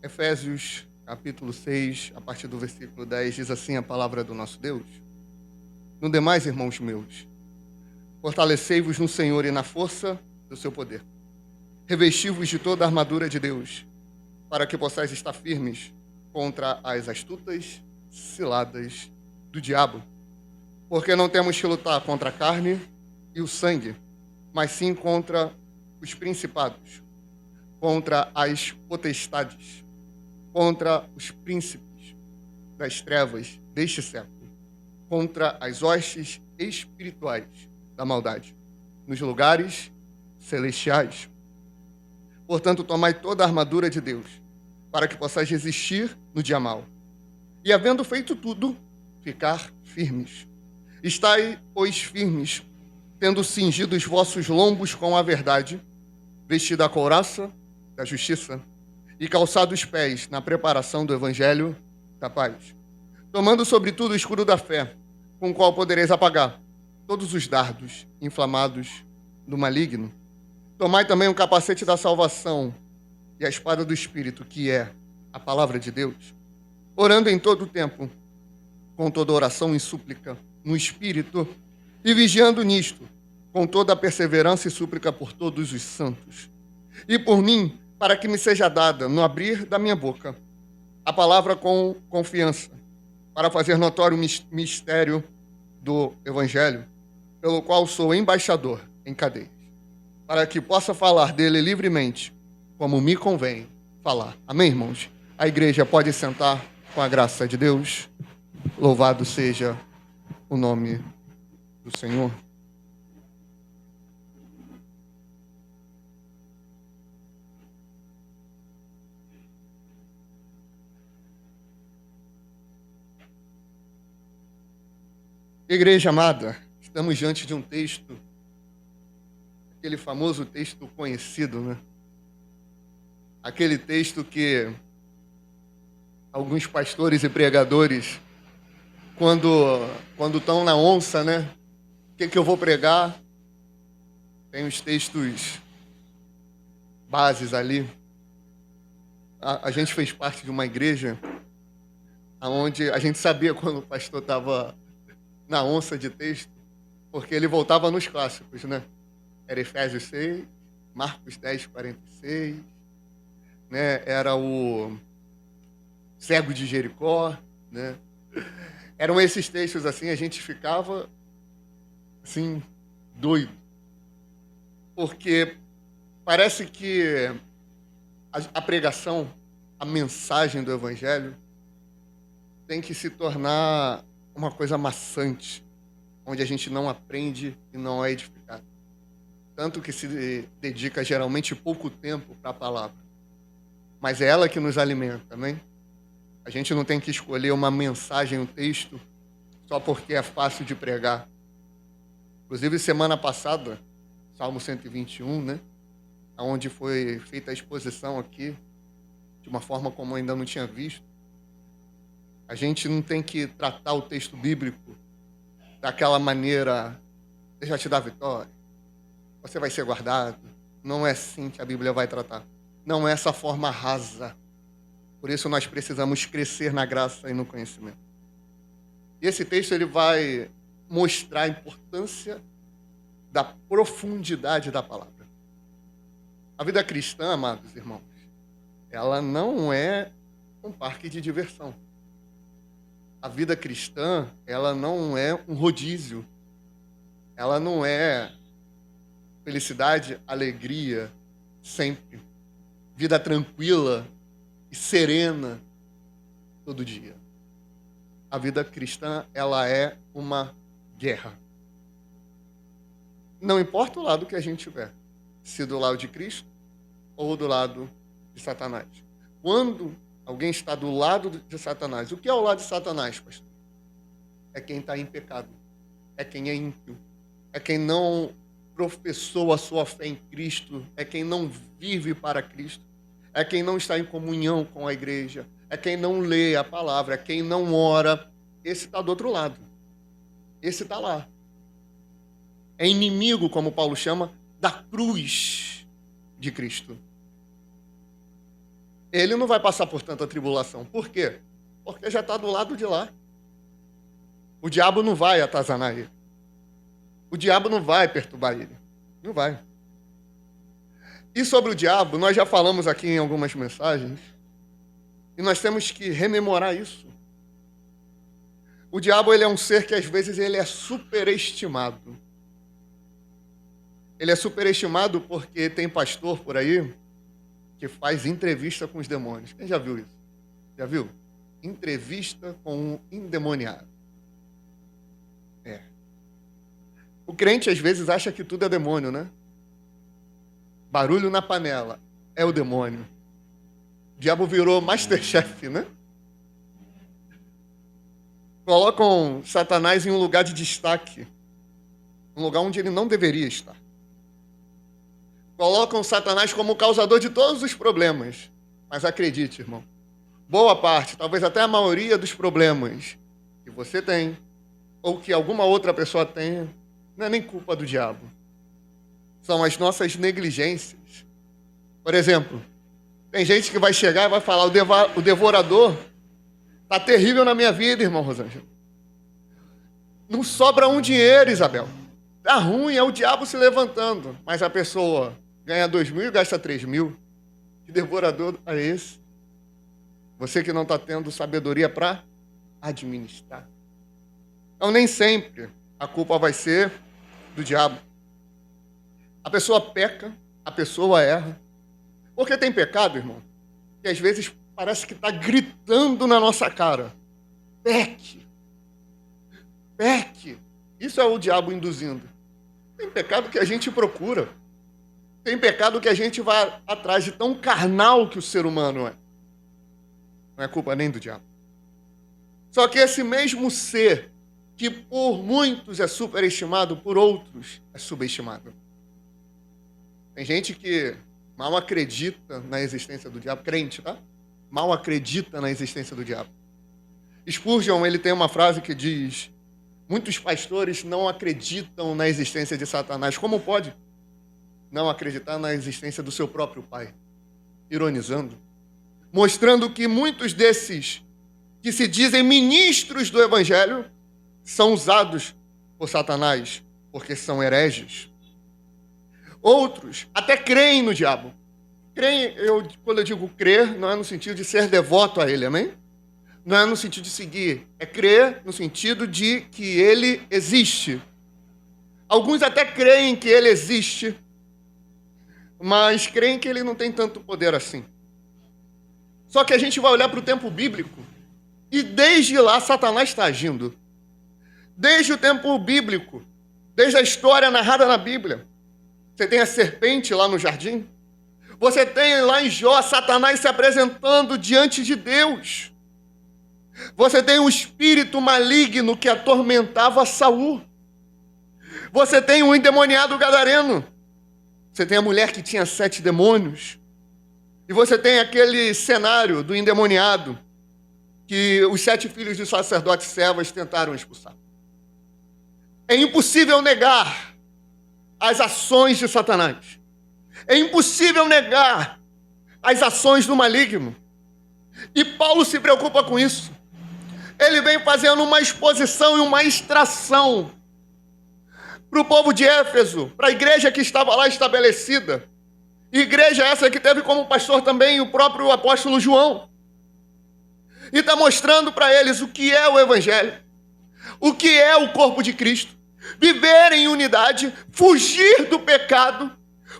Efésios, capítulo 6, a partir do versículo 10, diz assim a palavra do nosso Deus. No demais, irmãos meus, fortalecei-vos no Senhor e na força do seu poder. Revesti-vos de toda a armadura de Deus, para que possais estar firmes contra as astutas ciladas do diabo. Porque não temos que lutar contra a carne e o sangue, mas sim contra os principados, contra as potestades, contra os príncipes das trevas deste século, contra as hostes espirituais da maldade, nos lugares celestiais. Portanto, tomai toda a armadura de Deus, para que possais resistir no dia mau. E havendo feito tudo, ficar firmes. Estai, pois, firmes, tendo cingido os vossos lombos com a verdade, vestida a couraça da justiça, e calçado os pés na preparação do evangelho da paz. Tomando sobretudo o escudo da fé, com o qual podereis apagar todos os dardos inflamados do maligno. Tomai também o capacete da salvação e a espada do Espírito, que é a palavra de Deus, orando em todo o tempo, com toda oração e súplica, no Espírito, e vigiando nisto, com toda a perseverança e súplica por todos os santos. E por mim, para que me seja dada, no abrir da minha boca, a palavra com confiança, para fazer notório o mistério do Evangelho, pelo qual sou embaixador em cadeias, para que possa falar dele livremente, como me convém falar. Amém, irmãos? A igreja pode sentar com a graça de Deus. Louvado seja o nome do Senhor. Igreja amada, estamos diante de um texto, aquele famoso texto conhecido, né? Aquele texto que alguns pastores e pregadores, quando estão na onça, né? O que eu vou pregar? Tem os textos bases ali. A gente fez parte de uma igreja onde a gente sabia quando o pastor estava na onça de texto, porque ele voltava nos clássicos, né? Era Efésios 6, Marcos 10, 46, né? Era o cego de Jericó, né? Eram esses textos assim, a gente ficava assim, doido. Porque parece que a pregação, a mensagem do Evangelho tem que se tornar uma coisa maçante, onde a gente não aprende e não é edificado. Tanto que se dedica geralmente pouco tempo para a palavra. Mas é ela que nos alimenta, amém? A gente não tem que escolher uma mensagem, um texto, só porque é fácil de pregar. Inclusive, semana passada, Salmo 121, né? Onde foi feita a exposição aqui, de uma forma como eu ainda não tinha visto. A gente não tem que tratar o texto bíblico daquela maneira, deixa eu te dar vitória, você vai ser guardado. Não é assim que a Bíblia vai tratar. Não é essa forma rasa. Por isso nós precisamos crescer na graça e no conhecimento. E esse texto ele vai mostrar a importância da profundidade da palavra. A vida cristã, amados irmãos, ela não é um parque de diversão. A vida cristã, ela não é um rodízio. Ela não é felicidade, alegria, sempre. Vida tranquila e serena todo dia. A vida cristã, ela é uma guerra. Não importa o lado que a gente tiver, se do lado de Cristo ou do lado de Satanás. Quando alguém está do lado de Satanás, o que é o lado de Satanás, pastor? É quem está em pecado, é quem é ímpio, é quem não professou a sua fé em Cristo, é quem não vive para Cristo, é quem não está em comunhão com a igreja, é quem não lê a palavra, é quem não ora. Esse está do outro lado, esse está lá. É inimigo, como Paulo chama, da cruz de Cristo. ele não vai passar por tanta tribulação. Por quê? Porque já está do lado de lá. O diabo não vai atazanar ele. O diabo não vai perturbar ele. Não vai. E sobre o diabo, nós já falamos aqui em algumas mensagens, e nós temos que rememorar isso. O diabo, ele é um ser que às vezes ele é superestimado. Ele é superestimado porque tem pastor por aí que faz entrevista com os demônios. Quem já viu isso? Já viu? Entrevista com um endemoniado. O crente às vezes acha que tudo é demônio, né? Barulho na panela é o demônio. O diabo virou Masterchef, né? Colocam Satanás em um lugar de destaque, um lugar onde ele não deveria estar. Colocam Satanás como o causador de todos os problemas. Mas acredite, irmão, boa parte, talvez até a maioria dos problemas que você tem, ou que alguma outra pessoa tenha, não é nem culpa do diabo. São as nossas negligências. Por exemplo, tem gente que vai chegar e vai falar, o devorador está terrível na minha vida, irmão Rosângela. Não sobra um dinheiro, Isabel. Tá ruim, é o diabo se levantando. Mas a pessoa ganha 2.000 e gasta 3.000. Que devorador é esse? Você que não está tendo sabedoria para administrar. Então, nem sempre a culpa vai ser do diabo. A pessoa peca, a pessoa erra. Porque tem pecado, irmão, que às vezes parece que está gritando na nossa cara. Peque. Peque. Isso é o diabo induzindo. Tem pecado que a gente procura. Tem pecado que a gente vai atrás de tão carnal que o ser humano é. Não é culpa nem do diabo. Só que esse mesmo ser, que por muitos é superestimado, por outros é subestimado. Tem gente que mal acredita na existência do diabo. Crente, tá? Mal acredita na existência do diabo. Spurgeon, ele tem uma frase que diz: muitos pastores não acreditam na existência de Satanás. Como pode não acreditar na existência do seu próprio pai? Ironizando. Mostrando que muitos desses que se dizem ministros do evangelho são usados por Satanás, porque são hereges. Outros até creem no diabo. Creem, quando eu digo crer, não é no sentido de ser devoto a ele, amém? Não é no sentido de seguir, é crer no sentido de que ele existe. Alguns até creem que ele existe, mas creem que ele não tem tanto poder assim. Só que a gente vai olhar para o tempo bíblico e desde lá Satanás está agindo. Desde o tempo bíblico, desde a história narrada na Bíblia. Você tem a serpente lá no jardim. Você tem lá em Jó Satanás se apresentando diante de Deus. Você tem um espírito maligno que atormentava Saul. Você tem um endemoniado gadareno. Você tem a mulher que tinha 7 demônios. E você tem aquele cenário do endemoniado que os 7 filhos de sacerdotes servas tentaram expulsar. É impossível negar as ações de Satanás. É impossível negar as ações do maligno. E Paulo se preocupa com isso. Ele vem fazendo uma exposição e uma extração para o povo de Éfeso, para a igreja que estava lá estabelecida. Igreja essa que teve como pastor também o próprio apóstolo João. E está mostrando para eles o que é o evangelho, o que é o corpo de Cristo. Viver em unidade, fugir do pecado,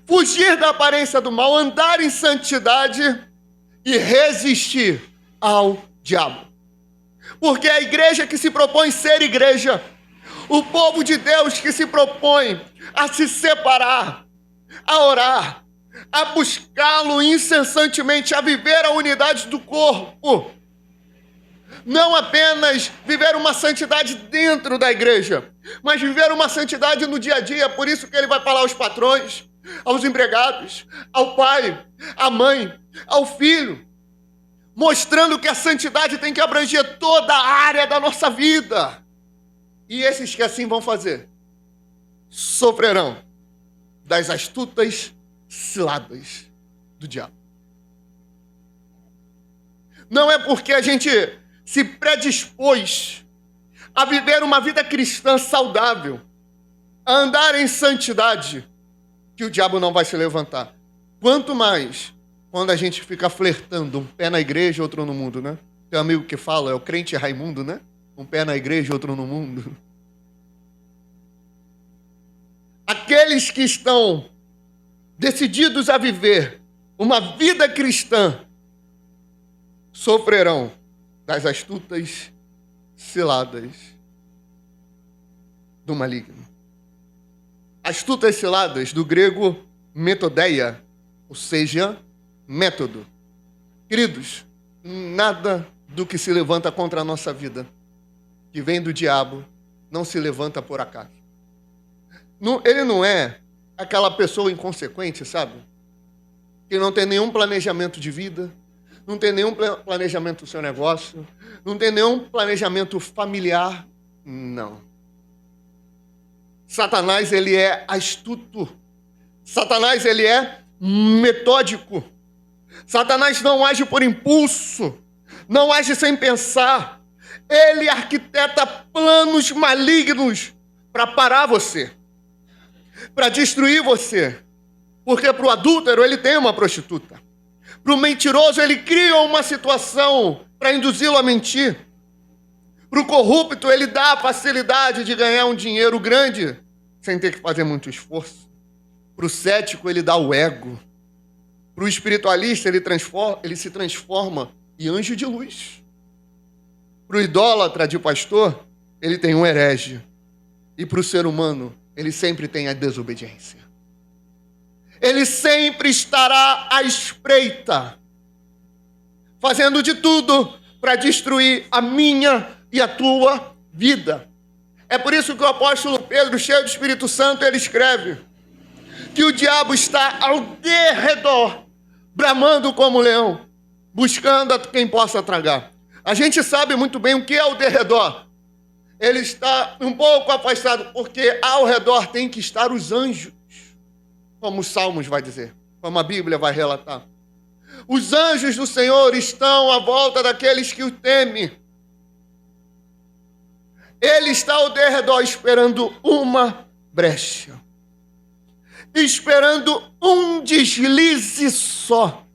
fugir da aparência do mal, andar em santidade e resistir ao diabo. Porque a igreja que se propõe ser igreja, o povo de Deus que se propõe a se separar, a orar, a buscá-lo incessantemente, a viver a unidade do corpo. Não apenas viver uma santidade dentro da igreja, mas viver uma santidade no dia a dia. Por isso que ele vai falar aos patrões, aos empregados, ao pai, à mãe, ao filho, mostrando que a santidade tem que abranger toda a área da nossa vida. E esses que assim vão fazer, sofrerão das astutas ciladas do diabo. Não é porque a gente se predispôs a viver uma vida cristã saudável, a andar em santidade, que o diabo não vai se levantar. Quanto mais quando a gente fica flertando, um pé na igreja, outro no mundo, né? Tem um amigo que fala, é o crente Raimundo, né? Um pé na igreja, outro no mundo. Aqueles que estão decididos a viver uma vida cristã sofrerão das astutas ciladas do maligno. Astutas ciladas, do grego metodeia, ou seja, método. Queridos, nada do que se levanta contra a nossa vida, que vem do diabo, não se levanta por acaso. Ele não é aquela pessoa inconsequente, sabe? Que não tem nenhum planejamento de vida, não tem nenhum planejamento do seu negócio, não tem nenhum planejamento familiar. Não. Satanás, ele é astuto. Satanás, ele é metódico. Satanás não age por impulso, não age sem pensar. Ele arquiteta planos malignos para parar você, para destruir você. Porque para o adúltero ele tem uma prostituta. Para o mentiroso ele cria uma situação para induzi-lo a mentir. Para o corrupto ele dá a facilidade de ganhar um dinheiro grande sem ter que fazer muito esforço. Para o cético ele dá o ego. Para o espiritualista ele se transforma em anjo de luz. Para o idólatra de pastor ele tem um herege. E para o ser humano ele sempre tem a desobediência. Ele sempre estará à espreita, fazendo de tudo para destruir a minha e a tua vida. É por isso que o apóstolo Pedro, cheio do Espírito Santo, ele escreve que o diabo está ao derredor, bramando como leão, buscando a quem possa tragar. A gente sabe muito bem o que é o derredor. Ele está um pouco afastado, porque ao redor tem que estar os anjos, como os Salmos vai dizer, como a Bíblia vai relatar. Os anjos do Senhor estão à volta daqueles que o temem. Ele está ao derredor esperando uma brecha, esperando um deslize só.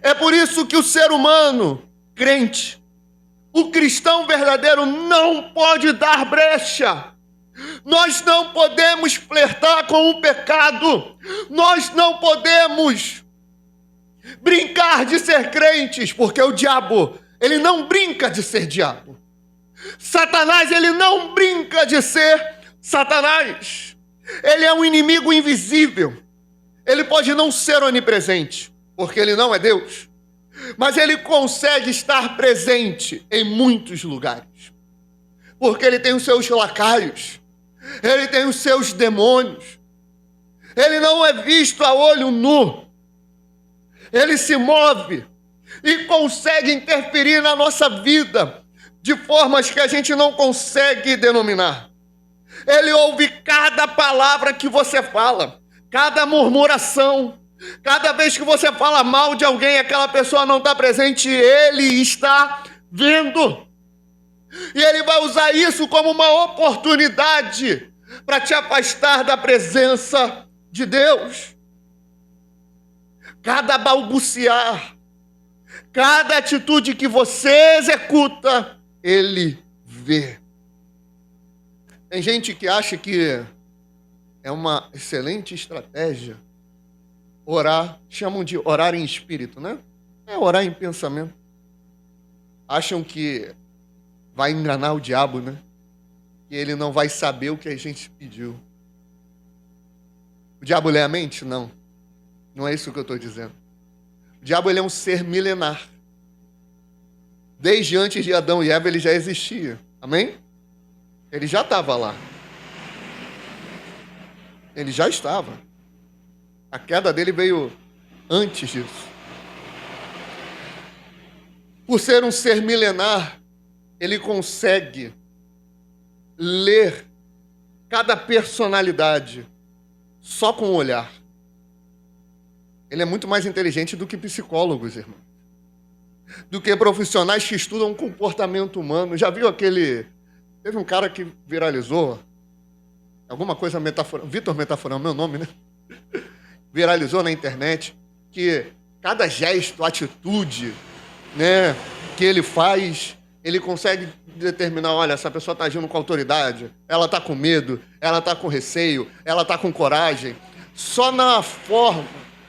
É por isso que o ser humano, crente, o cristão verdadeiro não pode dar brecha. Nós não podemos flertar com o pecado. Nós não podemos brincar de ser crentes, porque o diabo, ele não brinca de ser diabo. Satanás, ele não brinca de ser Satanás. Ele é um inimigo invisível. Ele pode não ser onipresente, porque ele não é Deus. Mas ele consegue estar presente em muitos lugares. Porque ele tem os seus lacaios. Ele tem os seus demônios. Ele não é visto a olho nu. Ele se move e consegue interferir na nossa vida de formas que a gente não consegue denominar. Ele ouve cada palavra que você fala, cada murmuração. Cada vez que você fala mal de alguém, aquela pessoa não está presente, ele está vendo. E ele vai usar isso como uma oportunidade para te afastar da presença de Deus. Cada balbuciar, cada atitude que você executa, ele vê. Tem gente que acha que é uma excelente estratégia orar, chamam de orar em espírito, né? É orar em pensamento. Acham que vai enganar o diabo, né? Que ele não vai saber o que a gente pediu. O diabo lê a mente? Não. Não é isso que eu estou dizendo. O diabo, ele é um ser milenar. Desde antes de Adão e Eva ele já existia. Amém? Ele já estava lá. Ele já estava. A queda dele veio antes disso. Por ser um ser milenar, ele consegue ler cada personalidade só com o olhar. Ele é muito mais inteligente do que psicólogos, irmão. do que profissionais que estudam comportamento humano. Já viu aquele... Teve um cara que viralizou, alguma coisa Metaforão, Vitor Metaforão, meu nome, né? Viralizou na internet, que cada gesto, atitude, né, que ele faz, ele consegue determinar, olha, essa pessoa está agindo com autoridade, ela está com medo, ela está com receio, ela está com coragem. Só na forma,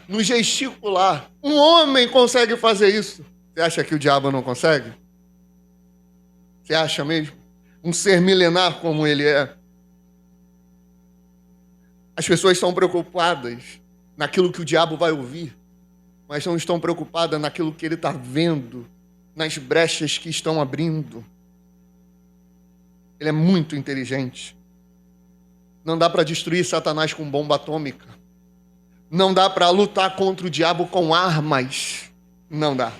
no gesticular. Um homem consegue fazer isso. Você acha que o diabo não consegue? Você acha mesmo? Um ser milenar como ele é. As pessoas estão preocupadas naquilo que o diabo vai ouvir, mas não estão preocupadas naquilo que ele está vendo, nas brechas que estão abrindo. Ele é muito inteligente. Não dá para destruir Satanás com bomba atômica. Não dá para lutar contra o diabo com armas. Não dá.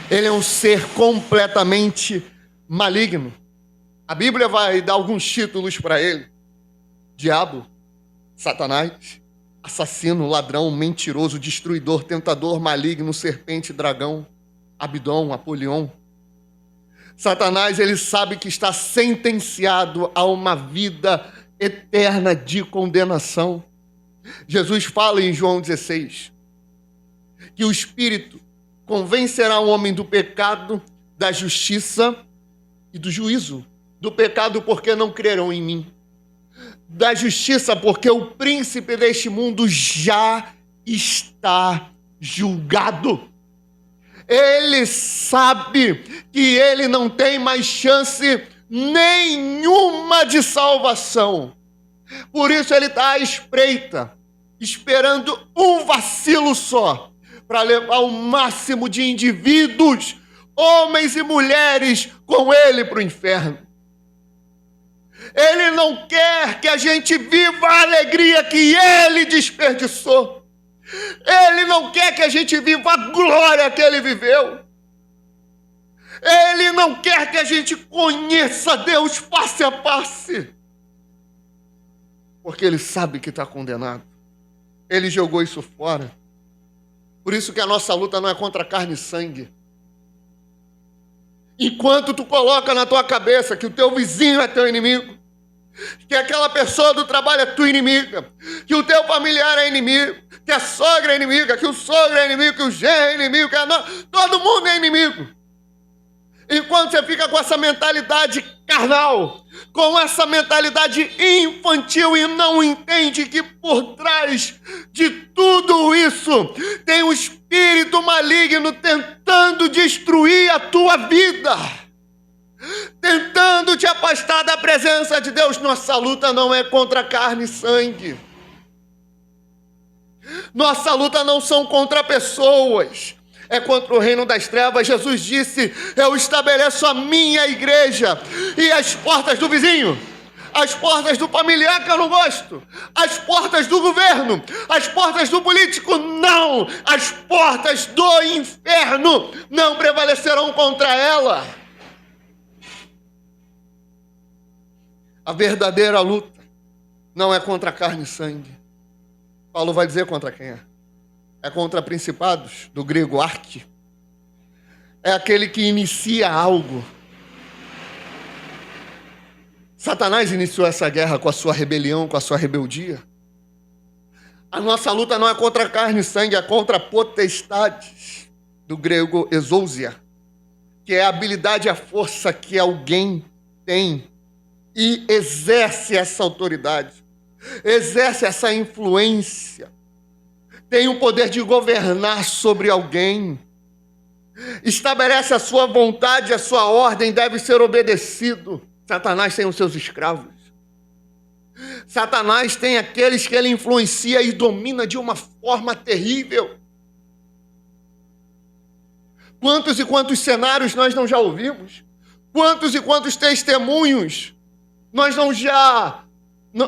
Ele é um ser completamente maligno. A Bíblia vai dar alguns títulos para ele. Diabo, Satanás, assassino, ladrão, mentiroso, destruidor, tentador, maligno, serpente, dragão, Abdom, Apolion. Satanás, ele sabe que está sentenciado a uma vida eterna de condenação. Jesus fala em João 16 que o Espírito convencerá o homem do pecado, da justiça e do juízo. Do pecado, porque não crerão em mim. Da justiça, porque o príncipe deste mundo já está julgado. Ele sabe que ele não tem mais chance nenhuma de salvação. Por isso ele está à espreita, esperando um vacilo só, para levar o máximo de indivíduos, homens e mulheres, com ele para o inferno. Ele não quer que a gente viva a alegria que ele desperdiçou. Ele não quer que a gente viva a glória que ele viveu. Ele não quer que a gente conheça Deus face a face. Porque ele sabe que está condenado. Ele jogou isso fora. Por isso que a nossa luta não é contra carne e sangue. Enquanto tu coloca na tua cabeça que o teu vizinho é teu inimigo, que aquela pessoa do trabalho é tua inimiga, que o teu familiar é inimigo, que a sogra é inimiga, que o sogro é inimigo, que o genro é inimigo, que todo mundo é inimigo. Enquanto você fica com essa mentalidade carnal, com essa mentalidade infantil e não entende que por trás de tudo isso tem um espírito maligno tentando destruir a tua vida, tentando te afastar da presença de Deus. Nossa luta não é contra carne e sangue. Nossa luta não são contra pessoas. É contra o reino das trevas. Jesus disse: eu estabeleço a minha igreja, e as portas do vizinho, as portas do familiar que eu não gosto, as portas do governo, as portas do político, não, as portas do inferno não prevalecerão contra ela. A verdadeira luta não é contra carne e sangue. Paulo vai dizer contra quem é. É contra principados, do grego arque. É aquele que inicia algo. Satanás iniciou essa guerra com a sua rebelião, com a sua rebeldia. A nossa luta não é contra carne e sangue, é contra potestades, do grego exousia, que é a habilidade e a força que alguém tem e exerce essa autoridade, exerce essa influência, tem o poder de governar sobre alguém, estabelece a sua vontade, a sua ordem deve ser obedecido. Satanás tem os seus escravos. Satanás tem aqueles que ele influencia e domina de uma forma terrível. Quantos e quantos cenários nós não já ouvimos? Quantos e quantos testemunhos nós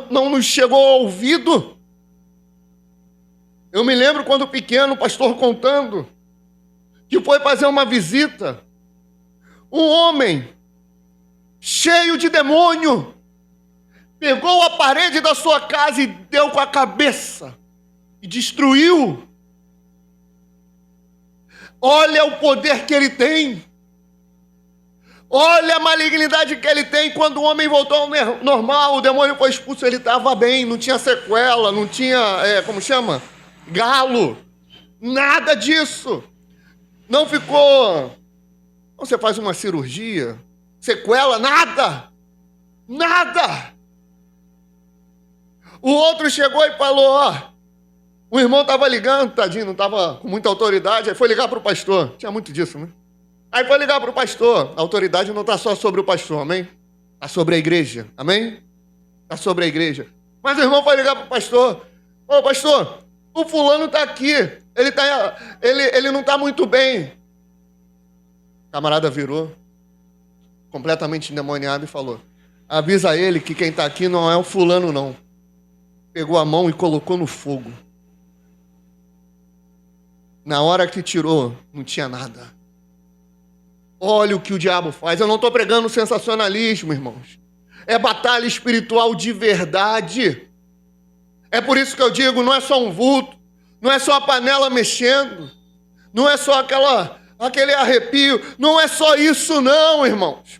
não nos chegou ao ouvido? Eu me lembro quando pequeno, o pastor contando que foi fazer uma visita. Um homem cheio de demônio pegou a parede da sua casa e deu com a cabeça e destruiu. Olha o poder que ele tem. Olha a malignidade que ele tem. Quando o homem voltou ao normal, o demônio foi expulso, ele estava bem, não tinha sequela, não tinha, galo. Nada disso. Não ficou... Você faz uma cirurgia, sequela, nada. Nada. O outro chegou e falou, o irmão estava ligando, tadinho, não estava com muita autoridade, aí foi ligar para o pastor. Tinha muito disso, né? Aí foi ligar para o pastor. A autoridade não está só sobre o pastor, amém? Está sobre a igreja, amém? Está sobre a igreja. Mas o irmão foi ligar para o pastor. Ô, pastor, o fulano está aqui. Ele não está muito bem. O camarada virou, completamente endemoniado, e falou, avisa ele que quem está aqui não é o fulano, não. Pegou a mão e colocou no fogo. Na hora que tirou, não tinha nada. Olha o que o diabo faz. Eu não estou pregando sensacionalismo, irmãos. É batalha espiritual de verdade. É por isso que eu digo, não é só um vulto, não é só a panela mexendo, não é só aquele arrepio, não é só isso não, irmãos.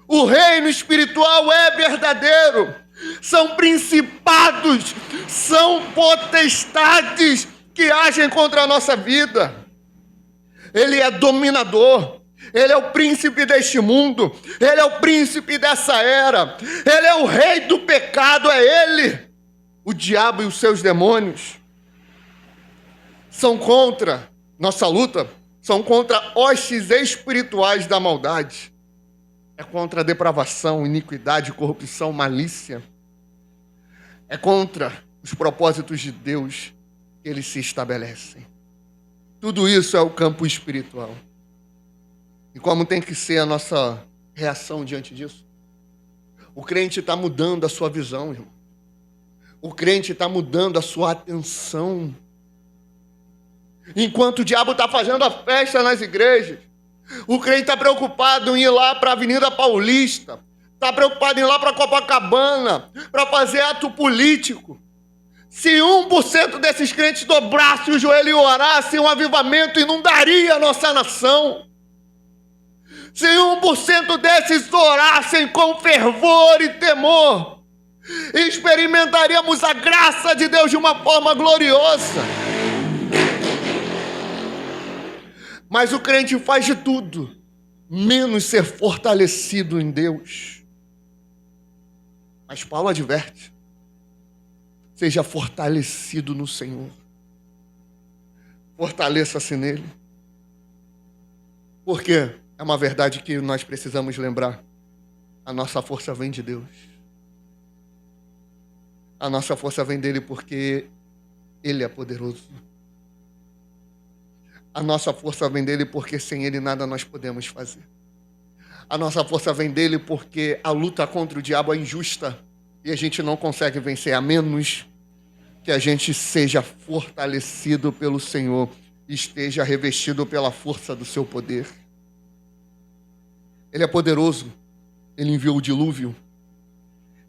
O reino espiritual é verdadeiro. São principados, são potestades que agem contra a nossa vida. Ele é dominador. Ele é o príncipe deste mundo. Ele é o príncipe dessa era. Ele é o rei do pecado, é ele. O diabo e os seus demônios são contra nossa luta, são contra hostes espirituais da maldade. É contra a depravação, iniquidade, corrupção, malícia. É contra os propósitos de Deus que eles se estabelecem. Tudo isso é o campo espiritual. E como tem que ser a nossa reação diante disso? O crente está mudando a sua visão, irmão. O crente está mudando a sua atenção. Enquanto o diabo está fazendo a festa nas igrejas, o crente está preocupado em ir lá para a Avenida Paulista, está preocupado em ir lá para Copacabana, para fazer ato político. Se 1% desses crentes dobrassem o joelho e orassem, um avivamento inundaria a nossa nação. Se 1% desses orassem com fervor e temor, experimentaríamos a graça de Deus de uma forma gloriosa. Mas o crente faz de tudo, menos ser fortalecido em Deus. Mas Paulo adverte, seja fortalecido no Senhor. Fortaleça-se nele. Por quê? É uma verdade que nós precisamos lembrar. A nossa força vem de Deus. A nossa força vem dele porque ele é poderoso. A nossa força vem dele porque sem ele nada nós podemos fazer. A nossa força vem dele porque a luta contra o diabo é injusta e a gente não consegue vencer, a menos que a gente seja fortalecido pelo Senhor e esteja revestido pela força do seu poder. Ele é poderoso. Ele enviou o dilúvio.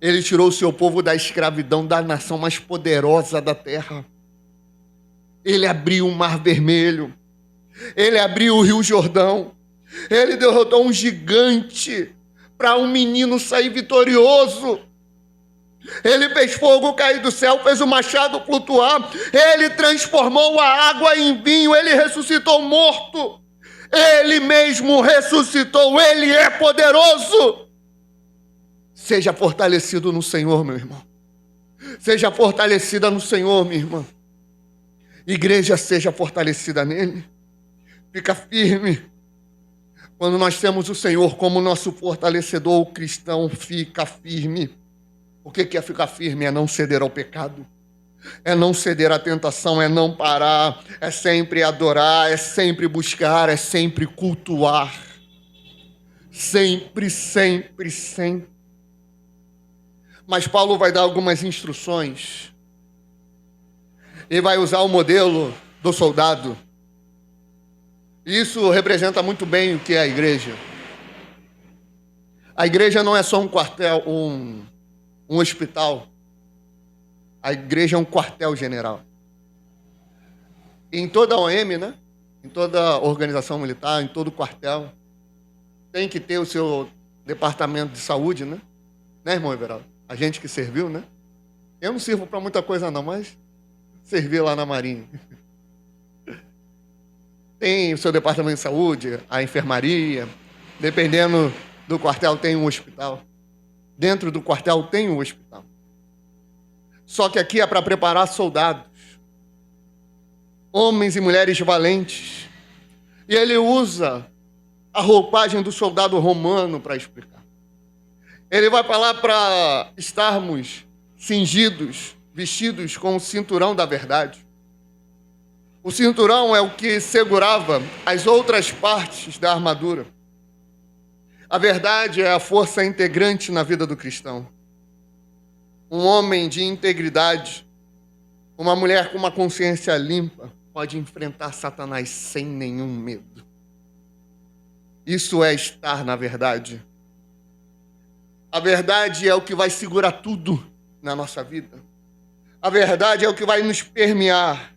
Ele tirou o seu povo da escravidão da nação mais poderosa da terra. Ele abriu o Mar Vermelho. Ele abriu o Rio Jordão. Ele derrotou um gigante para um menino sair vitorioso. Ele fez fogo cair do céu, fez o machado flutuar. Ele transformou a água em vinho. Ele ressuscitou o morto. Ele mesmo ressuscitou. Ele é poderoso. Seja fortalecido no Senhor, meu irmão. Seja fortalecida no Senhor, minha irmã. Igreja, seja fortalecida nele. Fica firme. Quando nós temos o Senhor como nosso fortalecedor, o cristão fica firme. O que é ficar firme? É não ceder ao pecado. É não ceder à tentação, é não parar, é sempre adorar, é sempre buscar, é sempre cultuar. Sempre, sempre, sempre. Mas Paulo vai dar algumas instruções. Ele vai usar o modelo do soldado. Isso representa muito bem o que é a igreja. A igreja não é só um quartel, um hospital. A igreja é um quartel-general. Em toda a OM, né? em toda organização militar, em todo quartel, tem que ter o seu departamento de saúde, né? Né, irmão Everaldo? A gente que serviu, né? Eu não sirvo para muita coisa não, mas servi lá na Marinha. Tem o seu departamento de saúde, a enfermaria, dependendo do quartel tem um hospital. Dentro do quartel tem um hospital. Só que aqui é para preparar soldados, homens e mulheres valentes. E ele usa a roupagem do soldado romano para explicar. Ele vai falar para estarmos cingidos, vestidos com o cinturão da verdade. O cinturão é o que segurava as outras partes da armadura. A verdade é a força integrante na vida do cristão. Um homem de integridade, uma mulher com uma consciência limpa, pode enfrentar Satanás sem nenhum medo. Isso é estar na verdade. A verdade é o que vai segurar tudo na nossa vida. A verdade é o que vai nos permear.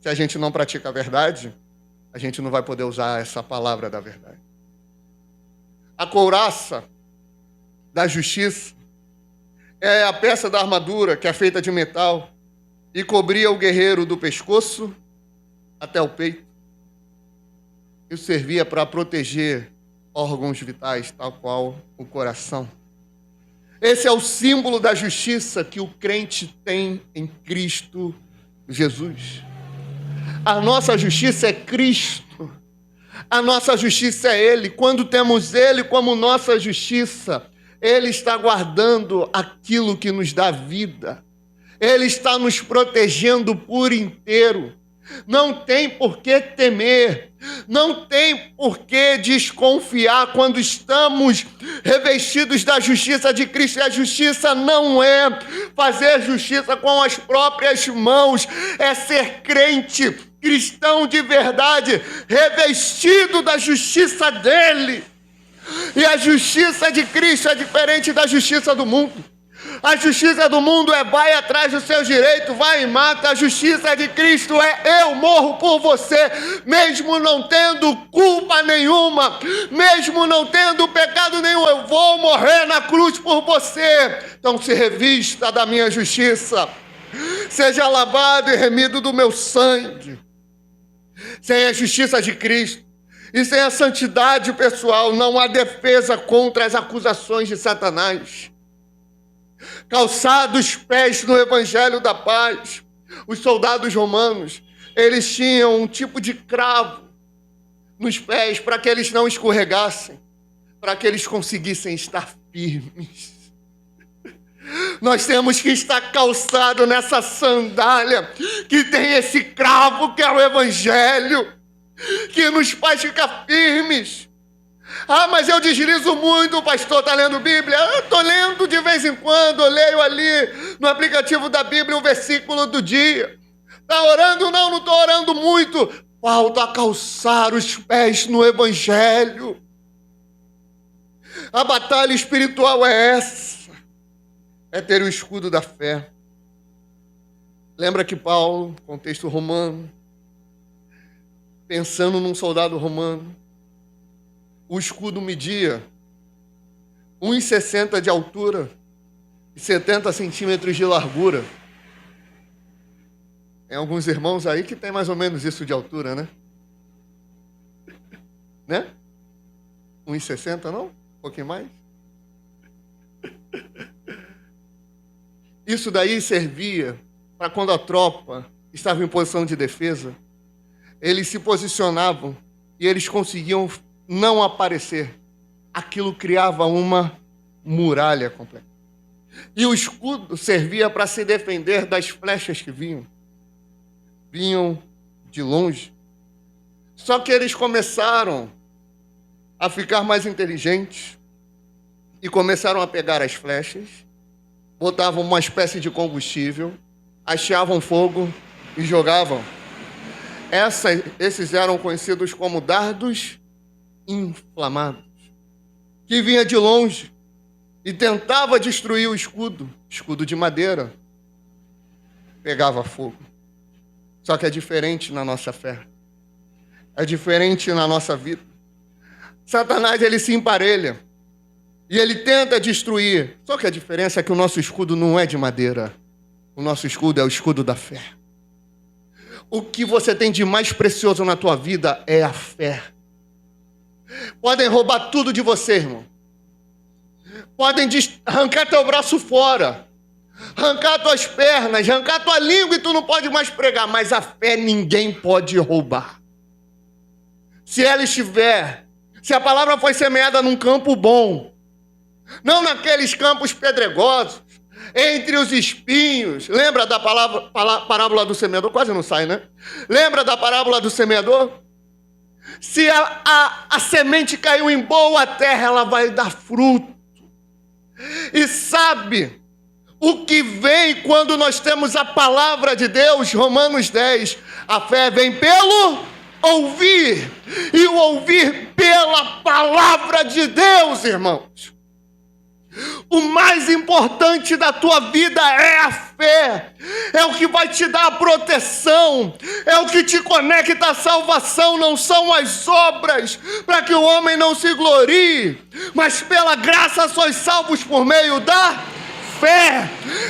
Se a gente não pratica a verdade, a gente não vai poder usar essa palavra da verdade. A couraça da justiça é a peça da armadura que é feita de metal e cobria o guerreiro do pescoço até o peito. Isso servia para proteger órgãos vitais, tal qual o coração. Esse é o símbolo da justiça que o crente tem em Cristo Jesus. A nossa justiça é Cristo. A nossa justiça é Ele. Quando temos Ele como nossa justiça, Ele está guardando aquilo que nos dá vida. Ele está nos protegendo por inteiro. Não tem por que temer, não tem por que desconfiar quando estamos revestidos da justiça de Cristo. E a justiça não é fazer justiça com as próprias mãos, é ser crente, cristão de verdade, revestido da justiça dele. E a justiça de Cristo é diferente da justiça do mundo. A justiça do mundo é vai atrás dos seus direitos, vai e mata. A justiça de Cristo é eu morro por você, mesmo não tendo culpa nenhuma, mesmo não tendo pecado nenhum, eu vou morrer na cruz por você. Então se revista da minha justiça, seja lavado e remido do meu sangue. Sem a justiça de Cristo e sem a santidade pessoal, não há defesa contra as acusações de Satanás. Calçados os pés no evangelho da paz, os soldados romanos, eles tinham um tipo de cravo nos pés para que eles não escorregassem, para que eles conseguissem estar firmes. Nós temos que estar calçado nessa sandália que tem esse cravo que é o evangelho, que nos faz ficar firmes. Ah, mas eu deslizo muito, o pastor está lendo Bíblia. Eu estou lendo de vez em quando, eu leio ali no aplicativo da Bíblia o versículo do dia. Está orando? Não estou orando muito. Falta calçar os pés no Evangelho. A batalha espiritual é essa. É ter o escudo da fé. Lembra que Paulo, contexto romano, pensando num soldado romano, o escudo media 1,60 de altura e 70 centímetros de largura. Tem alguns irmãos aí que tem mais ou menos isso de altura, né? Né? 1,60 não? Um pouquinho mais? Isso daí servia para quando a tropa estava em posição de defesa, eles se posicionavam e eles conseguiam não aparecer. Aquilo criava uma muralha completa. E o escudo servia para se defender das flechas que vinham de longe. Só que eles começaram a ficar mais inteligentes e começaram a pegar as flechas, botavam uma espécie de combustível, ateavam fogo e jogavam. Esses eram conhecidos como dardos inflamados, que vinha de longe e tentava destruir o escudo de madeira, pegava fogo. Só que é diferente na nossa fé. é diferente na nossa vida. Satanás, ele se emparelha e ele tenta destruir. Só que a diferença é que o nosso escudo não é de madeira. O nosso escudo é o escudo da fé. O que você tem de mais precioso na tua vida é a fé. Podem roubar tudo de você, irmão. Podem arrancar teu braço fora, arrancar tuas pernas, arrancar tua língua e tu não pode mais pregar. Mas a fé ninguém pode roubar. Se ela estiver, se a palavra foi semeada num campo bom, não naqueles campos pedregosos, entre os espinhos. Lembra da parábola do semeador? Quase não sai, né? Lembra da parábola do semeador? Se a semente caiu em boa terra, ela vai dar fruto. E sabe o que vem quando nós temos a palavra de Deus? Romanos 10. A fé vem pelo ouvir, e o ouvir pela palavra de Deus, irmãos. O mais importante da tua vida é a fé. É o que vai te dar a proteção. É o que te conecta à salvação. Não são as obras, para que o homem não se glorie. Mas pela graça sois salvos por meio da fé.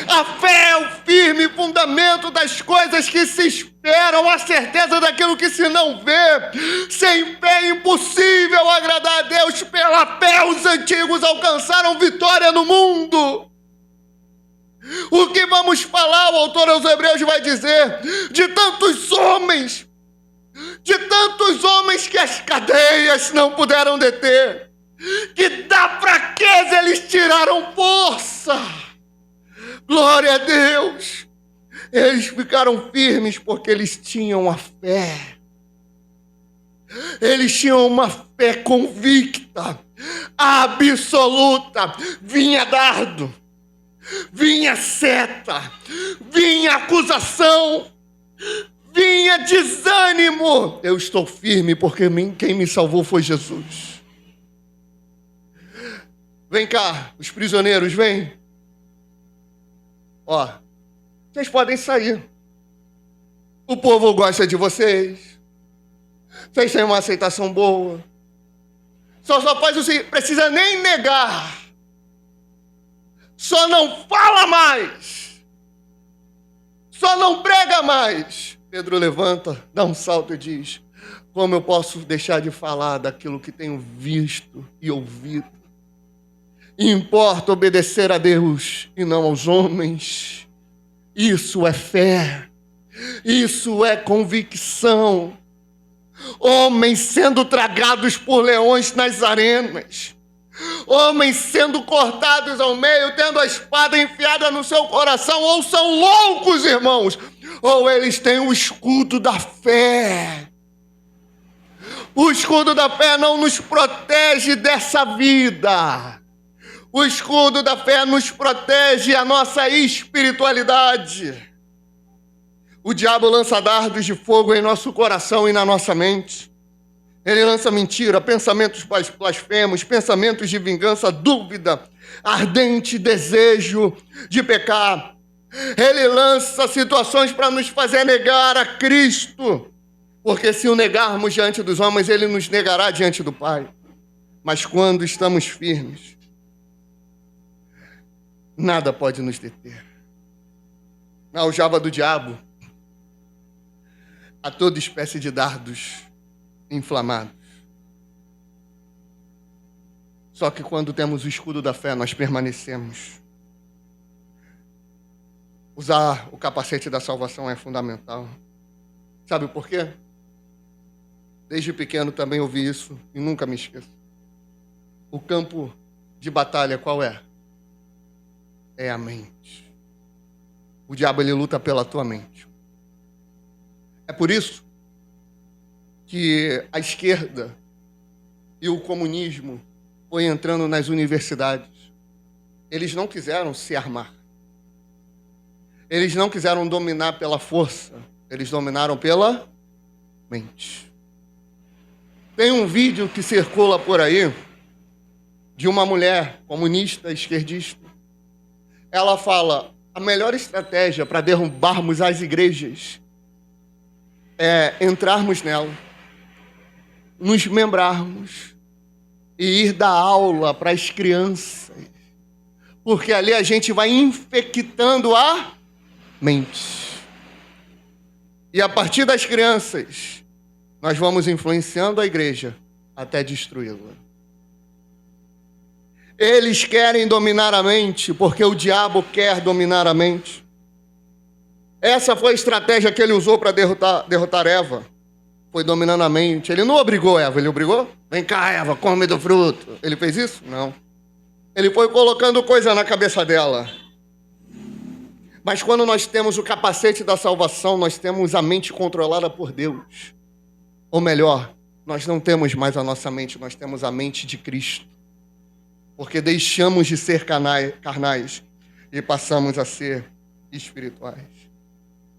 A fé é o firme fundamento das coisas que se esperam, a certeza daquilo que se não vê. Sem fé é impossível agradar a Deus. Pela fé os antigos alcançaram vitória no mundo. O que vamos falar, o autor aos Hebreus vai dizer, de tantos homens que as cadeias não puderam deter, que da fraqueza eles tiraram força. Glória a Deus! Eles ficaram firmes porque eles tinham a fé. Eles tinham uma fé convicta, absoluta. Vinha dardo, vinha seta, vinha acusação, vinha desânimo. Eu estou firme porque quem me salvou foi Jesus. Vem cá, os prisioneiros, vem. Ó, vocês podem sair. O povo gosta de vocês. Vocês têm uma aceitação boa. Só faz o seguinte, precisa nem negar. Só não fala mais. Só não prega mais. Pedro levanta, dá um salto e diz, como eu posso deixar de falar daquilo que tenho visto e ouvido? Importa obedecer a Deus e não aos homens. Isso é fé. Isso é convicção. Homens sendo tragados por leões nas arenas. Homens sendo cortados ao meio, tendo a espada enfiada no seu coração. Ou são loucos, irmãos, ou eles têm o escudo da fé. O escudo da fé não nos protege dessa vida. O escudo da fé nos protege a nossa espiritualidade. O diabo lança dardos de fogo em nosso coração e na nossa mente. Ele lança mentira, pensamentos blasfemos, pensamentos de vingança, dúvida, ardente desejo de pecar. Ele lança situações para nos fazer negar a Cristo. Porque se o negarmos diante dos homens, ele nos negará diante do Pai. Mas quando estamos firmes, nada pode nos deter. Na aljava do diabo, há toda espécie de dardos inflamados. Só que quando temos o escudo da fé, nós permanecemos. Usar o capacete da salvação é fundamental. Sabe por quê? Desde pequeno também ouvi isso e nunca me esqueço. O campo de batalha qual é? É a mente. O diabo, ele luta pela tua mente. É por isso que a esquerda e o comunismo foi entrando nas universidades. Eles não quiseram se armar. Eles não quiseram dominar pela força. Eles dominaram pela mente. Tem um vídeo que circula por aí de uma mulher comunista, esquerdista. Ela fala, a melhor estratégia para derrubarmos as igrejas é entrarmos nela. nos membrarmos e ir dar aula para as crianças, porque ali a gente vai infectando a mente. E a partir das crianças, nós vamos influenciando a igreja até destruí-la. Eles querem dominar a mente, porque o diabo quer dominar a mente. Essa foi a estratégia que ele usou para derrotar Eva. Foi dominando a mente. Ele não obrigou Eva, ele obrigou? Vem cá, Eva, come do fruto. Ele fez isso? Não. Ele foi colocando coisa na cabeça dela. Mas quando nós temos o capacete da salvação, nós temos a mente controlada por Deus. Ou melhor, nós não temos mais a nossa mente, nós temos a mente de Cristo. Porque deixamos de ser carnais e passamos a ser espirituais.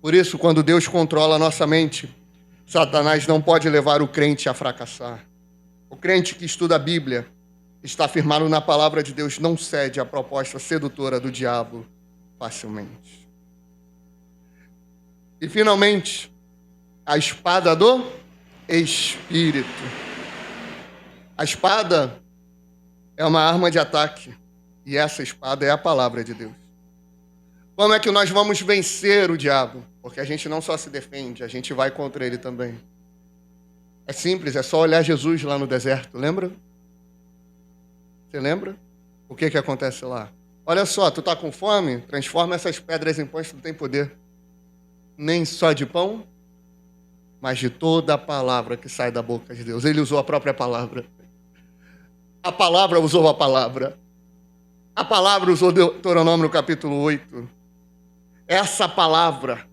Por isso, quando Deus controla a nossa mente, Satanás não pode levar o crente a fracassar. O crente que estuda a Bíblia, está firmado na palavra de Deus, não cede à proposta sedutora do diabo facilmente. E finalmente, a espada do Espírito. A espada é uma arma de ataque, e essa espada é a palavra de Deus. Como é que nós vamos vencer o diabo? Porque a gente não só se defende, a gente vai contra ele também. É simples, é só olhar Jesus lá no deserto, lembra? Você lembra? O que acontece lá? Olha só, tu tá com fome? Transforma essas pedras em pães, tu tem poder. Nem só de pão, mas de toda a palavra que sai da boca de Deus. Ele usou a própria palavra. A palavra usou a palavra. A palavra usou Deuteronômio no capítulo 8. Essa palavra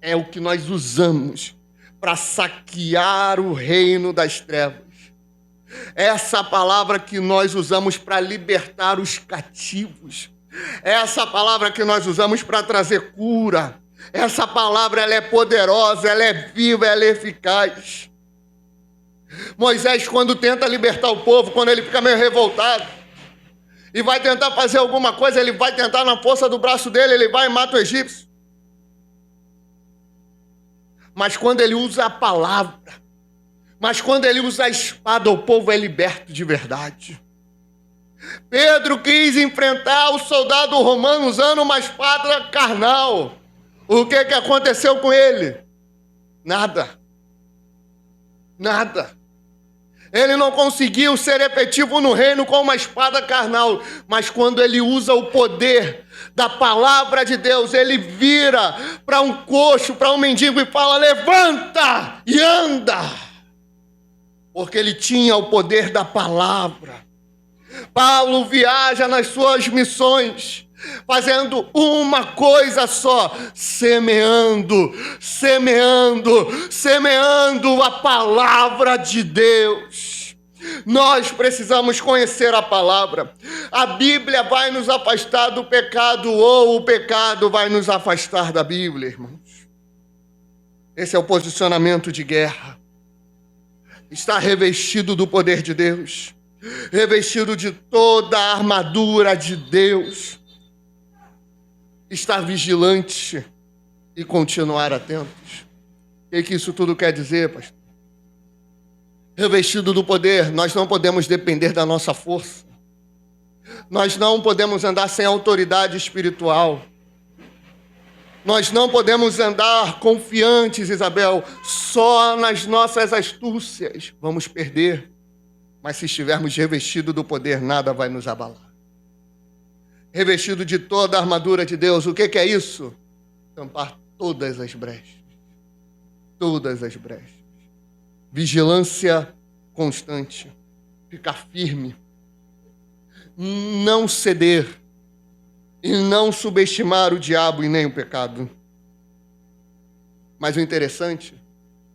é o que nós usamos para saquear o reino das trevas. Essa palavra que nós usamos para libertar os cativos. Essa palavra que nós usamos para trazer cura. Essa palavra ela é poderosa, ela é viva, ela é eficaz. Moisés, quando tenta libertar o povo, quando ele fica meio revoltado e vai tentar fazer alguma coisa, ele vai tentar na força do braço dele, ele vai e mata o egípcio. Mas quando ele usa a palavra, mas quando ele usa a espada, o povo é liberto de verdade. Pedro quis enfrentar o soldado romano usando uma espada carnal. O que aconteceu com ele? Nada. Ele não conseguiu ser efetivo no reino com uma espada carnal, mas quando ele usa o poder da palavra de Deus, ele vira para um coxo, para um mendigo e fala: levanta e anda, porque ele tinha o poder da palavra. Paulo viaja nas suas missões, fazendo uma coisa só: semeando a palavra de Deus. Nós precisamos conhecer a palavra. A Bíblia vai nos afastar do pecado, ou o pecado vai nos afastar da Bíblia, irmãos. Esse é o posicionamento de guerra. Está revestido do poder de Deus, revestido de toda a armadura de Deus. Estar vigilante e continuar atentos. O que isso tudo quer dizer, pastor? Revestido do poder, nós não podemos depender da nossa força. Nós não podemos andar sem autoridade espiritual. Nós não podemos andar confiantes, Isabel, só nas nossas astúcias. Vamos perder. Mas se estivermos revestidos do poder, nada vai nos abalar. Revestido de toda a armadura de Deus. O que é isso? Tampar todas as brechas. Todas as brechas. Vigilância constante. Ficar firme. Não ceder. E não subestimar o diabo e nem o pecado. Mas o interessante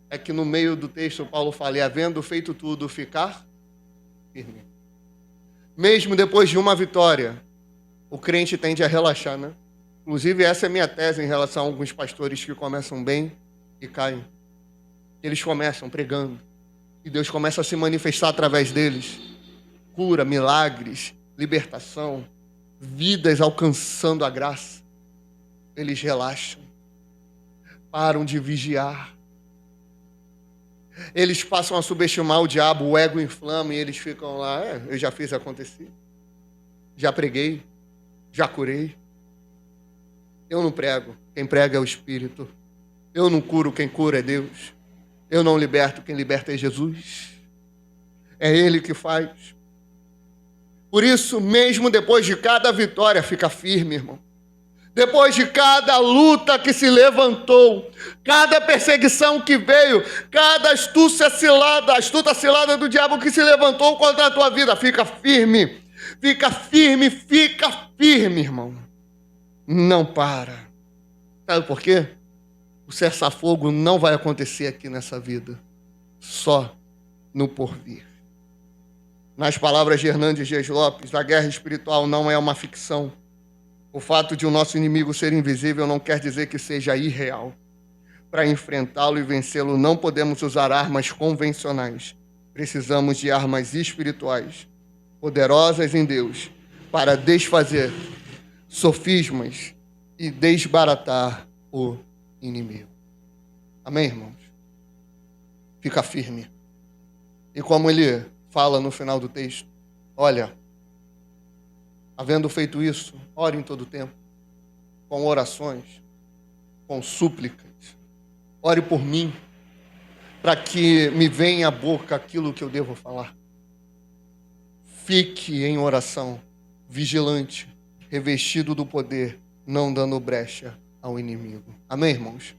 é que no meio do texto Paulo fala: e havendo feito tudo, ficar firme. Mesmo depois de uma vitória, o crente tende a relaxar, né? Inclusive, essa é a minha tese em relação a alguns pastores que começam bem e caem. Eles começam pregando, e Deus começa a se manifestar através deles. Cura, milagres, libertação, vidas alcançando a graça. Eles relaxam, param de vigiar. Eles passam a subestimar o diabo, o ego inflama e eles ficam lá, eu já fiz acontecer, já preguei, já curei. Eu não prego, quem prega é o Espírito. Eu não curo, quem cura é Deus. Eu não liberto, quem liberta é Jesus. É Ele que faz. Por isso, mesmo depois de cada vitória, fica firme, irmão. Depois de cada luta que se levantou, cada perseguição que veio, cada astuta cilada do diabo que se levantou contra a tua vida, fica firme, irmão. Não para. Sabe por quê? O cessar-fogo não vai acontecer aqui nessa vida, só no porvir. Nas palavras de Hernandes Dias Lopes, a guerra espiritual não é uma ficção. O fato de o nosso inimigo ser invisível não quer dizer que seja irreal. Para enfrentá-lo e vencê-lo, não podemos usar armas convencionais. Precisamos de armas espirituais, poderosas em Deus, para desfazer sofismas e desbaratar o inimigo. Amém, irmãos? Fica firme. E como ele fala no final do texto, olha, havendo feito isso, ore em todo tempo, com orações, com súplicas. Ore por mim, para que me venha à boca aquilo que eu devo falar. Fique em oração, vigilante, revestido do poder, não dando brecha ao inimigo. Amém, irmãos?